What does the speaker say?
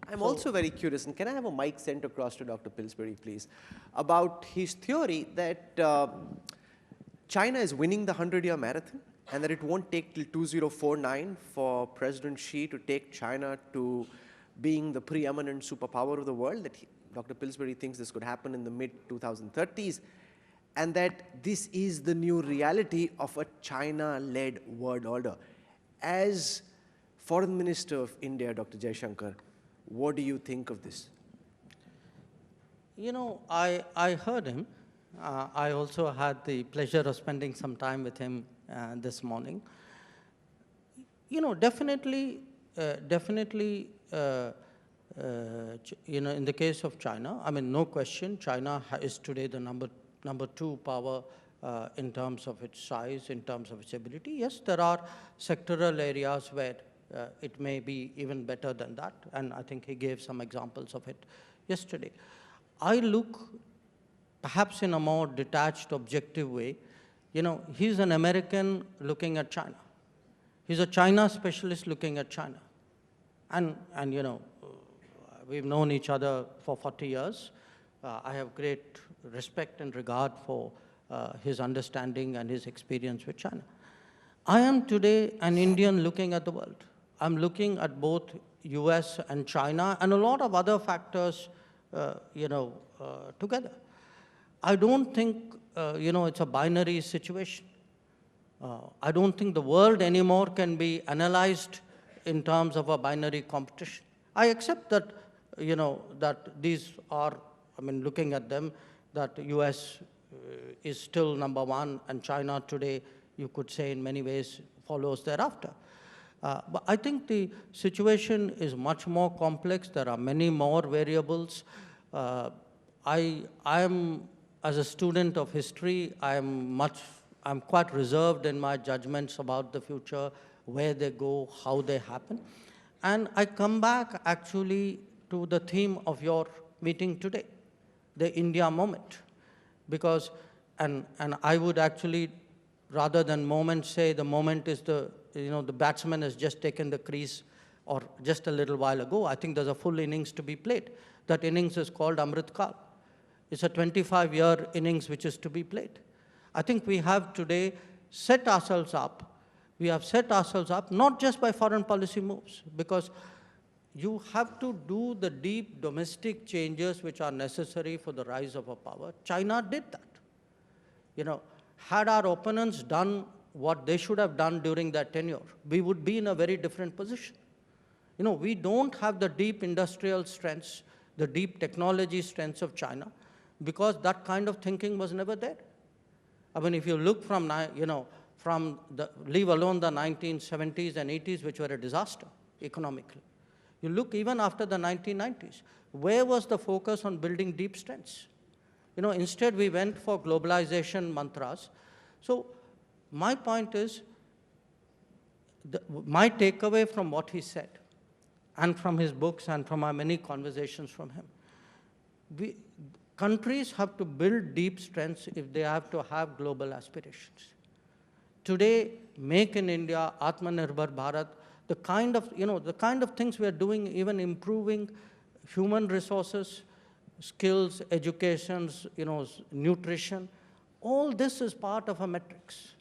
I'm also very curious, and can I have a mic sent across to Dr. Pillsbury, please, about his theory that China is winning the 100-year marathon and that it won't take till 2049 for President Xi to take China to being the preeminent superpower of the world, that Dr. Pillsbury thinks this could happen in the mid-2030s, and that this is the new reality of a China-led world order. As Foreign Minister of India, Dr. Jaishankar, what do you think of this? You know, I heard him. I also had the pleasure of spending some time with him this morning. You know, definitely, you know, in the case of China, I mean, no question, China is today the number 2 power in terms of its size, in terms of its ability. Yes, there are sectoral areas where it may be even better than that, and I think he gave some examples of it yesterday. I look perhaps in a more detached, objective way. You know, he's an American looking at China. He's a China specialist looking at China. And you know, we've known each other for 40 years. I have great respect and regard for his understanding and his experience with China. I am today an Indian looking at the world. I'm looking at both US and China and a lot of other factors, you know, together. I don't think, you know, it's a binary situation. I don't think the world anymore can be analyzed in terms of a binary competition. I accept that, you know, that these are, I mean, looking at them, that US is still number 1, and China today, you could say in many ways, follows thereafter. But I think the situation is much more complex. There are many more variables. I am, as a student of history, I'm quite reserved in my judgments about the future, where they go, how they happen. And I come back actually to the theme of your meeting today, the India moment. Because, and I would actually, rather than moment, say the moment is the, you know, the batsman has just taken the crease or just a little while ago. I think there's a full innings to be played. That innings is called Amrit Kal. It's a 25-year innings which is to be played. I think we have today set ourselves up. We have set ourselves up not just by foreign policy moves, because you have to do the deep domestic changes which are necessary for the rise of a power. China did that. You know, had our opponents done what they should have done during that tenure, we would be in a very different position. You know, we don't have the deep industrial strengths, the deep technology strengths of China, because that kind of thinking was never there. I mean, if you look from, you know, leave alone the 1970s and 80s, which were a disaster economically. You look even after the 1990s, where was the focus on building deep strengths? You know, instead we went for globalization mantras. So my point is, my takeaway from what he said, and from his books and from our many conversations from him, countries have to build deep strengths if they have to have global aspirations. Today, Make in India, Atmanirbhar Bharat, the kind of, you know, the kind of things we are doing, even improving human resources, skills, educations, you know, nutrition, all this is part of a matrix.